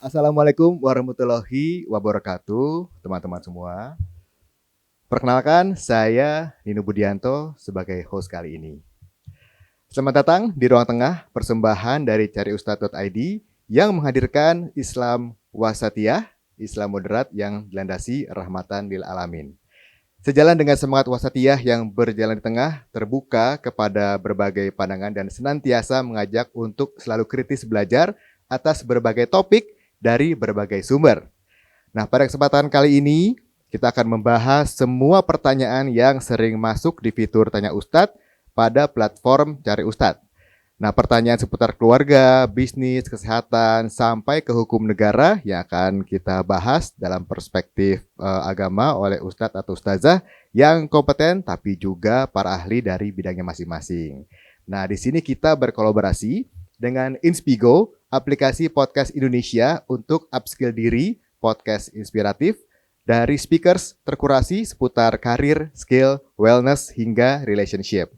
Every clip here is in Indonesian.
Assalamualaikum warahmatullahi wabarakatuh, teman-teman semua. Perkenalkan, saya Nino Budianto sebagai host kali ini. Selamat datang di ruang tengah persembahan dari cariustad.id yang menghadirkan Islam wasatiyah, Islam moderat yang dilandasi rahmatan lil alamin. Sejalan dengan semangat wasatiyah yang berjalan di tengah, terbuka kepada berbagai pandangan dan senantiasa mengajak untuk selalu kritis belajar atas berbagai topik dari berbagai sumber. Nah, pada kesempatan kali ini, kita akan membahas semua pertanyaan yang sering masuk di fitur Tanya Ustadz pada platform Cari Ustadz. Nah, pertanyaan seputar keluarga, bisnis, kesehatan, sampai ke hukum negara yang akan kita bahas dalam perspektif agama oleh Ustadz atau Ustazah yang kompeten, tapi juga para ahli dari bidangnya masing-masing. Nah, di sini kita berkolaborasi dengan Inspigo, aplikasi podcast Indonesia untuk upskill diri, podcast inspiratif, dari speakers terkurasi seputar karir, skill, wellness, hingga relationship.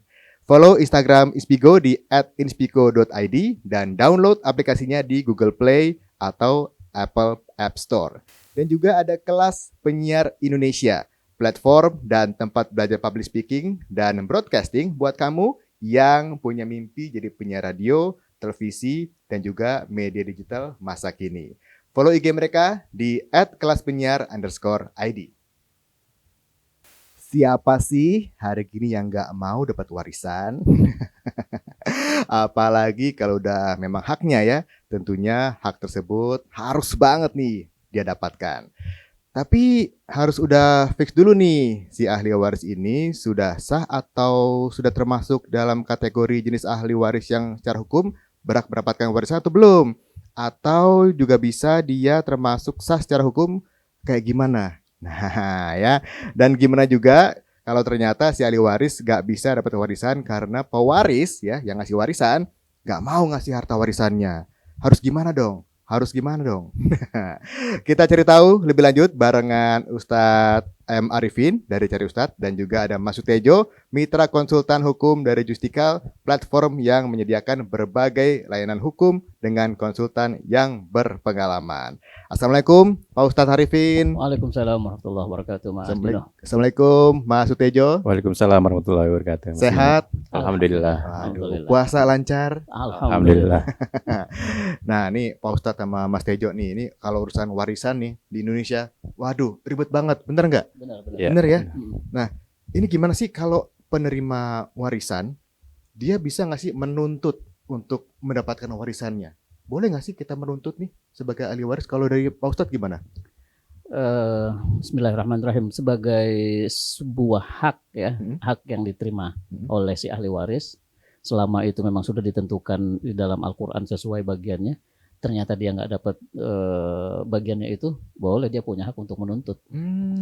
Follow Instagram Inspigo di @inspigo.id dan download aplikasinya di Google Play atau Apple App Store. Dan juga ada kelas penyiar Indonesia, platform dan tempat belajar public speaking dan broadcasting buat kamu yang punya mimpi jadi penyiar radio, televisi, dan juga media digital masa kini. Follow IG mereka di @kelaspenyiar_id. Siapa sih hari gini yang nggak mau dapat warisan? Apalagi kalau udah memang haknya ya. Tentunya hak tersebut harus banget nih dia dapatkan. Tapi harus udah fix dulu nih, si ahli waris ini sudah sah atau sudah termasuk dalam kategori jenis ahli waris yang secara hukum berhak mendapatkan warisan atau belum? Atau juga bisa dia termasuk sah secara hukum kayak gimana? Nah ya, dan gimana juga kalau ternyata si ahli waris gak bisa dapat warisan karena pewaris ya yang ngasih warisan gak mau ngasih harta warisannya. Harus gimana dong? Kita cari tahu lebih lanjut barengan Ustadz M. Arifin dari Cari Ustadz dan juga ada Mas Sutejo, mitra konsultan hukum dari Justikal, platform yang menyediakan berbagai layanan hukum dengan konsultan yang berpengalaman. Assalamualaikum Pak Ustadz Arifin. Waalaikumsalam warahmatullahi wabarakatuh, Mas Dino. Assalamualaikum Mas Sutejo. Waalaikumsalam warahmatullahi wabarakatuh. Sehat? Alhamdulillah. Alhamdulillah. Puasa lancar? Alhamdulillah. Nah, nih Pak Ustadz sama Mas Tejo nih, ini kalau urusan warisan nih di Indonesia, waduh ribet banget, bener nggak? Benar. Ya. Bener ya? Nah, ini gimana sih kalau penerima warisan, dia bisa nggak sih menuntut untuk mendapatkan warisannya? Boleh nggak sih kita menuntut nih sebagai ahli waris? Kalau dari Pak Ustadz gimana? Bismillahirrahmanirrahim. Sebagai sebuah hak ya, hak yang diterima oleh si ahli waris, selama itu memang sudah ditentukan di dalam Al-Quran sesuai bagiannya, ternyata dia nggak dapat bagiannya itu, boleh dia punya hak untuk menuntut.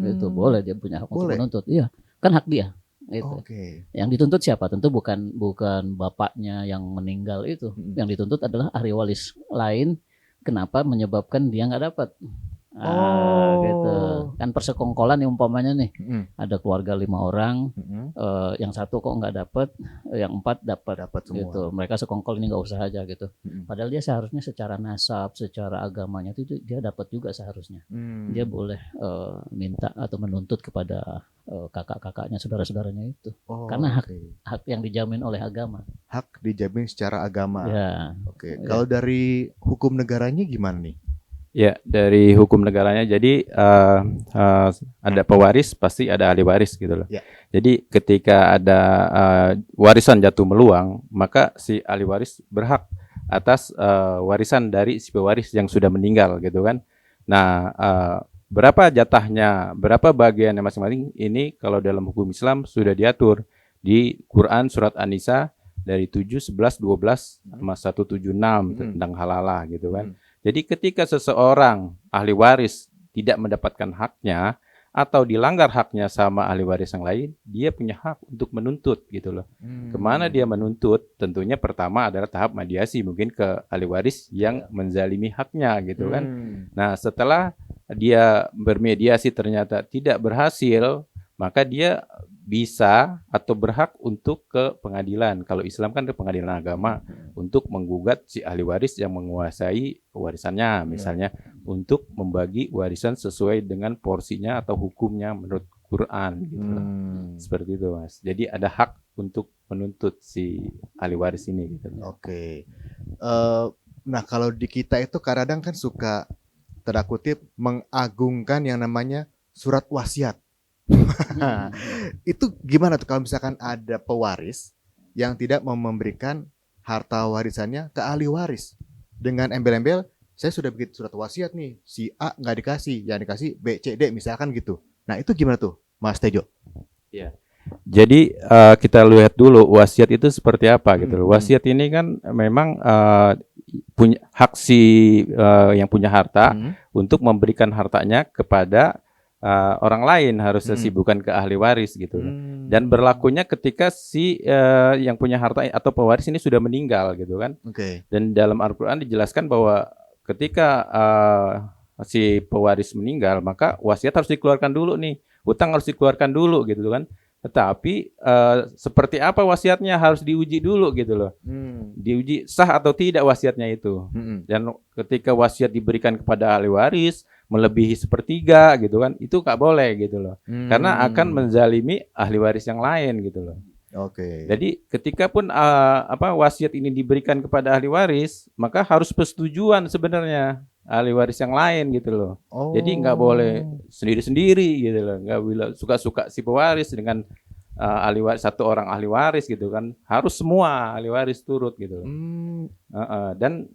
Itu boleh dia punya hak untuk menuntut. Iya, kan hak dia. Itu. Okay. Yang dituntut siapa? Tentu bukan bapaknya yang meninggal itu. Yang dituntut adalah ahli waris lain. Kenapa menyebabkan dia nggak dapat? Gitu. Kan persekongkolan nih umpamanya nih. Ada keluarga 5 orang, yang satu kok nggak dapat, yang 4 dapat semua. Gitu. Mereka sekongkol ini nggak usah aja gitu. Padahal dia seharusnya secara nasab, secara agamanya itu dia dapat juga seharusnya. Dia boleh minta atau menuntut kepada kakak-kakaknya, saudara-saudaranya itu. Karena hak yang dijamin oleh agama. Hak dijamin secara agama. Ya. Oke. Kalau dari hukum negaranya gimana nih? Ya, dari hukum negaranya jadi ada pewaris pasti ada ahli waris gitu loh. Ya. Jadi ketika ada warisan jatuh meluang, maka si ahli waris berhak atas warisan dari si pewaris yang sudah meninggal gitu kan. Nah, berapa jatahnya, berapa bagiannya masing-masing ini kalau dalam hukum Islam sudah diatur di Quran surat An-Nisa dari 7, 11, 12 sama 176 tentang halalah gitu kan. Jadi ketika seseorang ahli waris tidak mendapatkan haknya atau dilanggar haknya sama ahli waris yang lain, dia punya hak untuk menuntut gitu loh. Kemana dia menuntut? Tentunya pertama adalah tahap mediasi, mungkin ke ahli waris yang menzalimi haknya gitu kan. Nah, setelah dia bermediasi ternyata tidak berhasil, maka dia bisa atau berhak untuk ke pengadilan. Kalau Islam kan ke pengadilan agama untuk menggugat si ahli waris yang menguasai warisannya, misalnya untuk membagi warisan sesuai dengan porsinya atau hukumnya menurut Quran gitu loh. Seperti itu Mas. Jadi ada hak untuk menuntut si ahli waris ini gitu. Oke. Nah kalau di kita itu kadang kan suka tanda kutip mengagungkan yang namanya surat wasiat. Itu gimana tuh kalau misalkan ada pewaris yang tidak mau memberikan harta warisannya ke ahli waris dengan embel-embel saya sudah bikin surat wasiat nih, si A nggak dikasih, yang dikasih B, C, D misalkan gitu. Nah itu gimana tuh Mas Tejo? Jadi kita lihat dulu wasiat itu seperti apa gitu loh. Wasiat ini kan memang punya hak si yang punya harta untuk memberikan hartanya kepada orang lain, harusnya sih bukan ke ahli waris gitu loh. Dan berlakunya ketika si yang punya harta atau pewaris ini sudah meninggal gitu kan. Dan dalam Al-Qur'an dijelaskan bahwa ketika si pewaris meninggal maka wasiat harus dikeluarkan dulu nih. Hutang harus dikeluarkan dulu gitu kan. Tetapi seperti apa wasiatnya harus diuji dulu gitu loh. Diuji sah atau tidak wasiatnya itu. Dan ketika wasiat diberikan kepada ahli waris melebihi sepertiga gitu kan, itu nggak boleh gitu loh. Karena akan menzalimi ahli waris yang lain gitu loh. Jadi ketika pun wasiat ini diberikan kepada ahli waris, maka harus persetujuan sebenarnya ahli waris yang lain gitu loh. Jadi nggak boleh sendiri-sendiri gitu loh. Nggak boleh suka-suka si pewaris dengan ahli waris, satu orang ahli waris gitu kan. Harus semua ahli waris turut gitu loh. Dan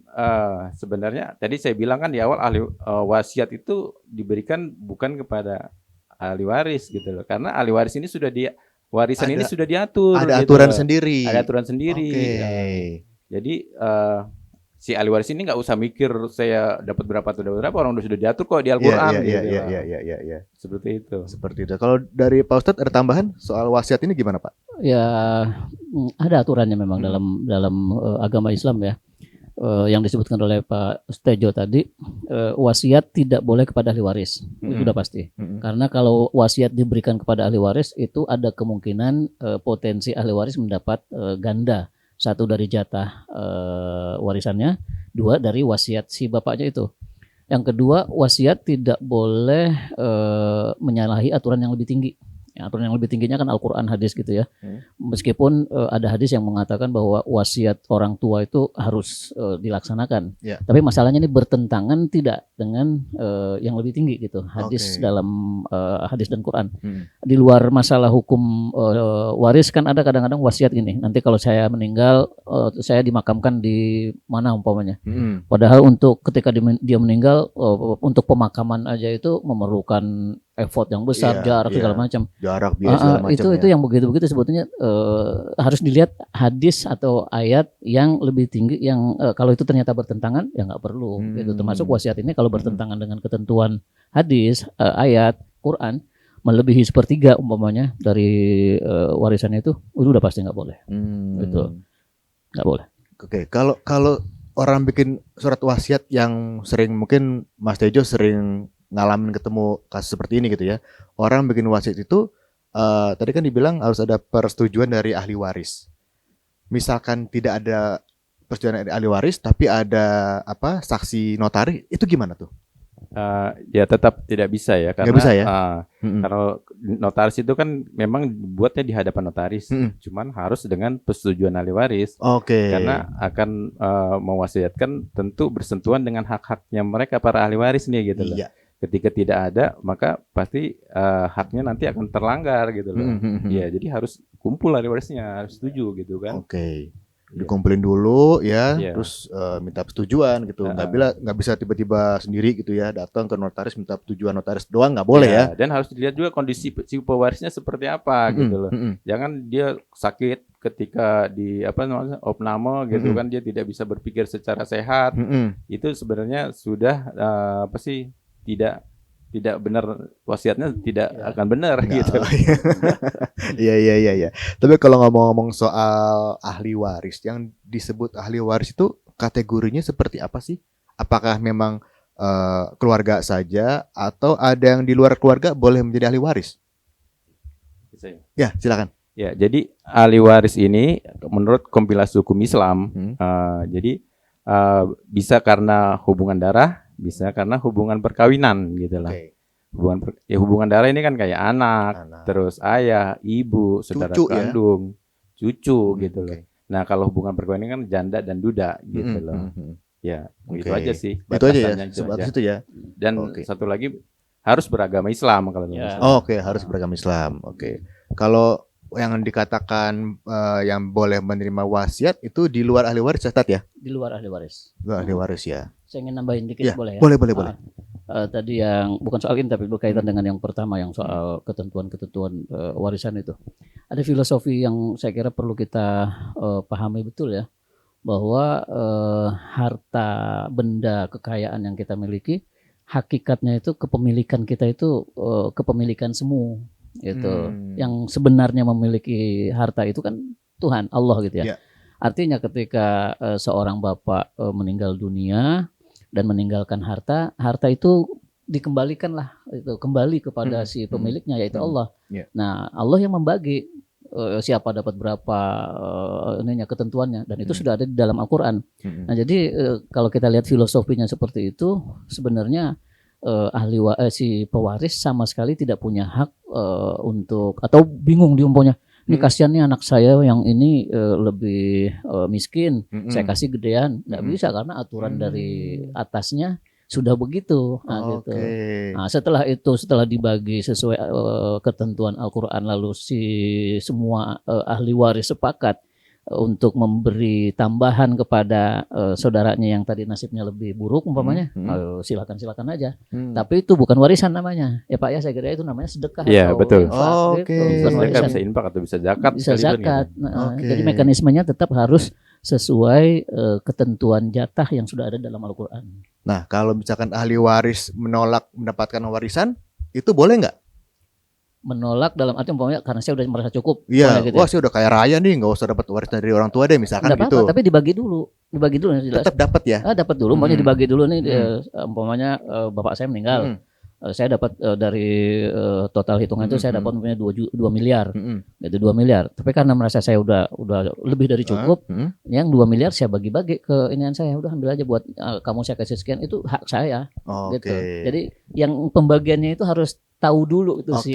sebenarnya tadi saya bilang kan di awal wasiat itu diberikan bukan kepada ahli waris gitu loh. Karena ahli waris ini sudah warisan ini sudah diatur. Ada gitu aturan loh. sendiri. Ada aturan sendiri. Jadi si ahli waris ini nggak usah mikir saya dapat berapa orang sudah diatur kok di Al-Qur'an gitu. Iya. Seperti itu. Kalau dari Pak Ustadz ada tambahan soal wasiat ini gimana Pak? Ya ada aturannya memang dalam agama Islam ya. Yang disebutkan oleh Pak Tejo tadi, wasiat tidak boleh kepada ahli waris. Itu sudah pasti. Karena kalau wasiat diberikan kepada ahli waris itu ada kemungkinan potensi ahli waris mendapat ganda. Satu dari jatah warisannya, dua dari wasiat si bapaknya itu. Yang kedua, wasiat tidak boleh menyalahi aturan yang lebih tinggi. Aturan yang lebih tingginya kan Al-Quran, hadis gitu ya. Meskipun ada hadis yang mengatakan bahwa wasiat orang tua itu harus dilaksanakan. Tapi masalahnya ini bertentangan tidak dengan yang lebih tinggi gitu. Hadis dalam hadis dan Quran. Di luar masalah hukum waris kan ada kadang-kadang wasiat gini. Nanti kalau saya meninggal, saya dimakamkan di mana umpamanya. Padahal untuk ketika dia meninggal, untuk pemakaman aja itu memerlukan effort yang besar, jarak segala macam. Jarak biaya segala macam. Itu yang begitu-begitu sebetulnya harus dilihat hadis atau ayat yang lebih tinggi yang kalau itu ternyata bertentangan ya nggak perlu gitu. Termasuk wasiat ini kalau bertentangan dengan ketentuan hadis, ayat, Quran melebihi sepertiga umpamanya dari warisannya itu udah pasti nggak boleh. Itu nggak boleh. Kalau orang bikin surat wasiat yang sering mungkin Mas Tejo sering ngalamin ketemu kasus seperti ini gitu ya. Orang bikin wasiat itu tadi kan dibilang harus ada persetujuan dari ahli waris. Misalkan tidak ada persetujuan dari ahli waris tapi ada saksi notaris, itu gimana tuh? Ya tetap tidak bisa ya karena bisa ya? Kalau notaris itu kan memang buatnya di hadapan notaris, cuman harus dengan persetujuan ahli waris. Karena akan mewasiatkan tentu bersentuhan dengan hak-haknya mereka para ahli waris nih gitu loh. Ketika tidak ada maka pasti haknya nanti akan terlanggar gitu loh. Ya jadi harus kumpul ahli warisnya, harus setuju gitu kan. Dikumpulin dulu ya, terus minta persetujuan gitu. Nggak bisa tiba-tiba sendiri gitu ya, datang ke notaris minta persetujuan notaris doang nggak boleh ya. Dan harus dilihat juga kondisi si pewarisnya seperti apa gitu loh. Jangan dia sakit ketika di opname gitu kan, dia tidak bisa berpikir secara sehat. Itu sebenarnya sudah tidak benar, wasiatnya tidak akan benar gitu. Iya. Tapi kalau ngomong-ngomong soal ahli waris, yang disebut ahli waris itu kategorinya seperti apa sih? Apakah memang keluarga saja atau ada yang di luar keluarga boleh menjadi ahli waris? Ya, silakan. Ya, jadi ahli waris ini menurut kompilasi hukum Islam, jadi bisa karena hubungan darah, bisa karena hubungan perkawinan gitu lah. Oke. Hubungan darah ini kan kayak anak, Anak. terus ayah, ibu, saudara Cucu ya? kandung, cucu gitu loh. Oke. Nah, kalau hubungan perkawinan kan janda dan duda gitu loh. Ya, itu Oke. aja sih. Itu aja ya, Batasannya itu sebatas aja. itu ya. Dan Oke. satu lagi harus beragama Islam kalau Ya. Islam. Oh, oke, harus beragama Islam. Oke. Kalau yang dikatakan yang boleh menerima wasiat itu di luar ahli waris catat ya? Di luar ahli waris. Luar ahli waris ya. Saya ingin nambahin dikit Ya, boleh ya? boleh. Tadi yang bukan soal ini tapi berkaitan dengan yang pertama yang soal ketentuan-ketentuan warisan itu. Ada filosofi yang saya kira perlu kita pahami betul ya, bahwa harta, benda, kekayaan yang kita miliki hakikatnya itu kepemilikan kita itu kepemilikan semu gitu. Yang sebenarnya memiliki harta itu kan Tuhan, Allah gitu ya. Ya. Artinya ketika seorang bapak meninggal dunia dan meninggalkan harta, harta itu dikembalikanlah itu kembali kepada si pemiliknya yaitu Allah. Yeah. Nah, Allah yang membagi siapa dapat berapa ininya ketentuannya dan itu sudah ada di dalam Al-Qur'an. Nah, jadi kalau kita lihat filosofinya seperti itu, sebenarnya si pewaris sama sekali tidak punya hak untuk atau bingung dia umpamanya. Ini kasihan nih anak saya yang ini lebih miskin, saya kasih gedean, nggak bisa karena aturan dari atasnya sudah begitu. Nah, gitu. Nah, setelah dibagi sesuai ketentuan Al-Qur'an lalu si semua ahli waris sepakat untuk memberi tambahan kepada saudaranya yang tadi nasibnya lebih buruk umpamanya, silakan aja. Tapi itu bukan warisan namanya. Ya Pak ya, saya kira itu namanya sedekah. Iya, betul. Infak, gitu. Bukan Bisa sedekah, warisan. bisa infak atau bisa zakat. Bisa sekalipun zakat. gitu. Nah, jadi mekanismenya tetap harus sesuai ketentuan jatah yang sudah ada dalam Al-Qur'an. Nah, kalau misalkan ahli waris menolak mendapatkan warisan, itu boleh nggak? Menolak dalam arti umpamanya karena saya udah merasa cukup. Iya, boleh gitu wah ya. saya udah kaya raya nih, nggak usah dapat warisan dari orang tua deh, misalkan Nggak gitu. apa-apa, tapi dibagi dulu jelas. Tetap dapat ya? Dapat dulu, umpamanya dibagi dulu nih, umpamanya bapak saya meninggal. Saya dapat dari total hitungan itu saya dapat umpamanya 2 miliar. Gitu 2 miliar. Tapi karena merasa saya udah lebih dari cukup, yang 2 miliar saya bagi-bagi ke inian saya. Udah ambil aja buat kamu saya kasih sekian, itu hak saya. Oke. Gitu. Jadi yang pembagiannya itu harus tahu dulu itu si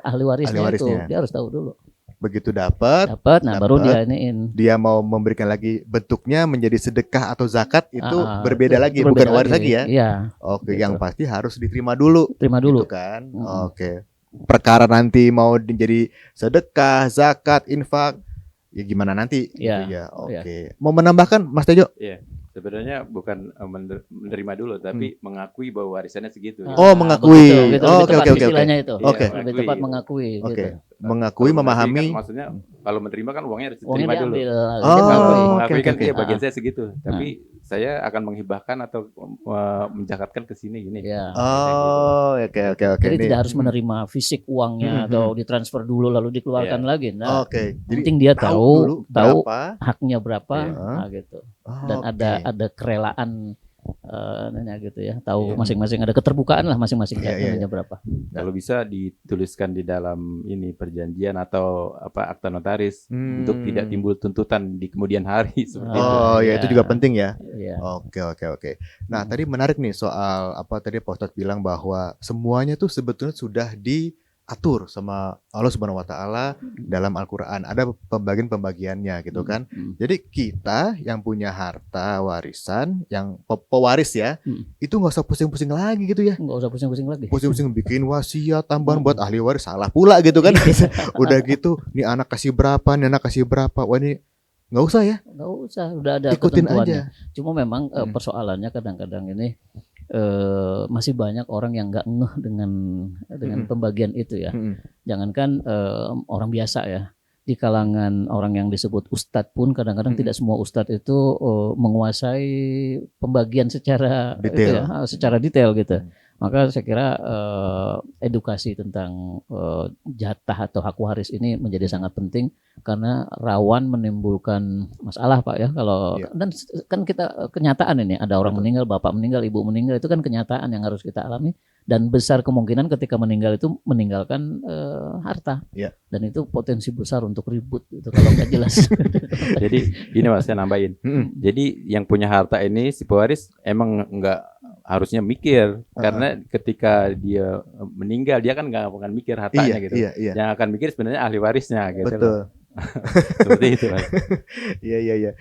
ahli warisnya itu. Dia harus tahu dulu. Begitu dapat, baru dia iniin. dia mau memberikan lagi bentuknya menjadi sedekah atau zakat itu berbeda itu lagi, berbeda bukan waris lagi ya. Iya. Oke, Gitu. yang pasti harus diterima dulu. Terima dulu. Gitu kan. Oke. Perkara nanti mau menjadi sedekah, zakat, infak, ya gimana nanti Iya. gitu ya. Oke. Mau menambahkan Mas Tejo? Iya. Sebenarnya bukan menerima dulu, tapi mengakui bahwa warisannya segitu. Oh, mengakui. Begitu, Oh, lebih tepat oke. istilahnya itu. Oke. Lebih tepat mengakui. Oke. Gitu. Mengakui, Kalau memahami. kan maksudnya kalau menerima kan uangnya harus Uangnya diterima dulu. diambil. Oh, Dia mengakui. Mengakui kan oke. dia bagian saya segitu, tapi saya akan menghibahkan atau menjakatkan ke sini gini. Iya. Oh, oke. Jadi Ini- tidak harus menerima fisik uangnya atau ditransfer dulu lalu dikeluarkan lagi. Nah, Oke. penting dia tahu berapa. haknya berapa, Iya. nah, gitu. Oh, Dan oke. ada kerelaan gitu ya. Tahu masing-masing ada keterbukaan lah masing-masing Iya. haknya berapa. Kalau bisa dituliskan di dalam ini perjanjian atau akta notaris untuk tidak timbul tuntutan di kemudian hari seperti itu. Oh, ya Iya. itu juga penting ya. Iya. Oke. Nah, tadi menarik nih soal tadi Pak Ustadz bilang bahwa semuanya tuh sebetulnya sudah diatur sama Allah Subhanahu wa taala dalam Al-Qur'an. Ada pembagian-pembagiannya gitu kan. Jadi kita yang punya harta warisan, yang pewaris ya, itu nggak usah pusing-pusing lagi gitu ya. Nggak usah pusing-pusing lagi. Pusing-pusing bikin wasiat tambahan buat ahli waris, salah pula gitu kan. Udah gitu, nih anak kasih berapa, nih anak kasih berapa. Wah, ini nggak usah ya. Nggak usah, udah ada Ikutin ketentuannya. aja. Cuma memang persoalannya kadang-kadang ini masih banyak orang yang nggak ngeh dengan pembagian itu ya. Jangankan orang biasa ya, di kalangan orang yang disebut ustadz pun kadang-kadang tidak semua ustadz itu menguasai pembagian secara Detail. secara detail gitu. Maka saya kira edukasi tentang jatah atau hak waris ini menjadi sangat penting karena rawan menimbulkan masalah Pak ya kalau Iya. dan kan kita kenyataan ini ada orang Betul. meninggal, bapak meninggal, ibu meninggal itu kan kenyataan yang harus kita alami dan besar kemungkinan ketika meninggal itu meninggalkan harta. Iya. Dan itu potensi besar untuk ribut itu kalau nggak jelas. Jadi gini Mas, saya nambahin. Jadi yang punya harta ini si pewaris emang nggak harusnya mikir karena ketika dia meninggal dia kan nggak akan mikir hartanya Iya, gitu. iya. Yang akan mikir sebenarnya ahli warisnya gitu Betul. loh. Seperti itu Mas. Iya.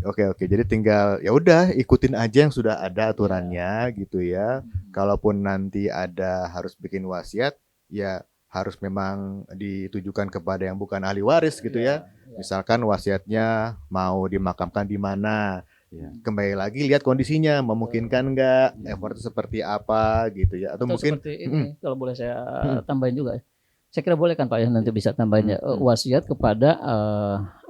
Oke. Jadi tinggal ya udah ikutin aja yang sudah ada aturannya gitu ya. Kalaupun nanti ada harus bikin wasiat, ya harus memang ditujukan kepada yang bukan ahli waris gitu ya. Misalkan wasiatnya mau dimakamkan di mana. Iya. Kembali lagi lihat kondisinya, memungkinkan nggak, effortnya seperti apa gitu ya. Atau Atau mungkin seperti ini kalau boleh saya tambahin juga. Saya kira boleh kan Pak ya nanti bisa tambahin ya wasiat kepada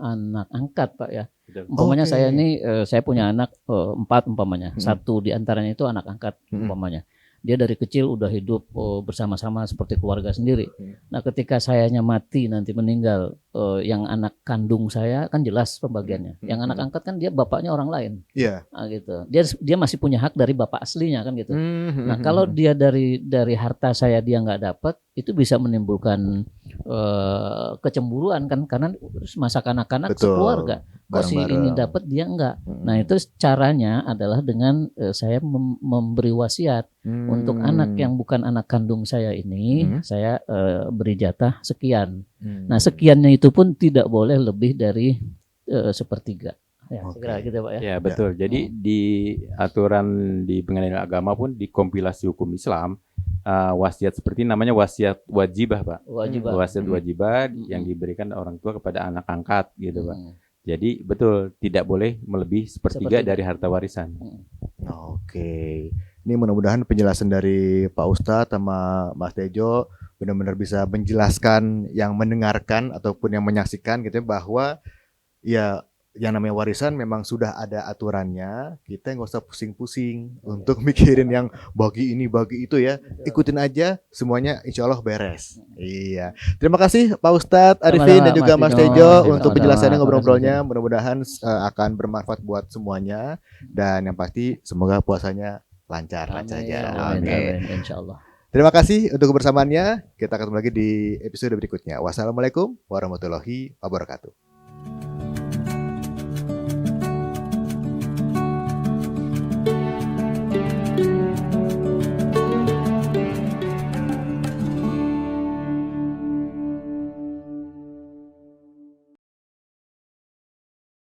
anak angkat Pak ya. Umpamanya Oke. saya ini saya punya anak 4 umpamanya. Satu di antaranya itu anak angkat umpamanya. Dia dari kecil udah hidup bersama-sama seperti keluarga sendiri. Nah, ketika sayanya mati nanti meninggal, yang anak kandung saya kan jelas pembagiannya. Yang anak angkat kan dia bapaknya orang lain. Iya. Nah, gitu. Dia masih punya hak dari bapak aslinya kan gitu. Nah, kalau dia dari harta saya dia nggak dapat, itu bisa menimbulkan kecemburuan kan karena masa kanak-kanak Betul. sekeluarga. Kok si ini dapat dia enggak. Nah, itu caranya adalah dengan saya memberi wasiat untuk anak yang bukan anak kandung saya ini, saya beri jatah sekian. Nah, sekiannya itu pun tidak boleh lebih dari sepertiga. Ya, segera gitu Pak ya. Ya betul. Jadi di aturan di pengadilan agama pun di kompilasi hukum Islam wasiat seperti ini namanya wasiat wajibah Pak. Wasiat wajibah yang diberikan orang tua kepada anak angkat gitu Pak. Jadi betul tidak boleh melebihi sepertiga dari harta warisan. Oke. Ini mudah-mudahan penjelasan dari Pak Ustadz sama Mas Tejo benar-benar bisa menjelaskan yang mendengarkan ataupun yang menyaksikan gitu ya, bahwa ya yang namanya warisan memang sudah ada aturannya. Kita nggak usah pusing-pusing untuk mikirin yang bagi ini bagi itu ya. Ikutin aja semuanya insya Allah beres. Iya. Terima kasih Pak Ustadz Arifin dan juga Mas Tejo untuk penjelasannya, ngobrol-ngobrolnya. Mudah-mudahan akan bermanfaat buat semuanya dan yang pasti semoga puasanya lancar saja. Amin. Insyaallah. Terima kasih untuk kebersamaannya. Kita ketemu lagi di episode berikutnya. Wassalamualaikum warahmatullahi wabarakatuh.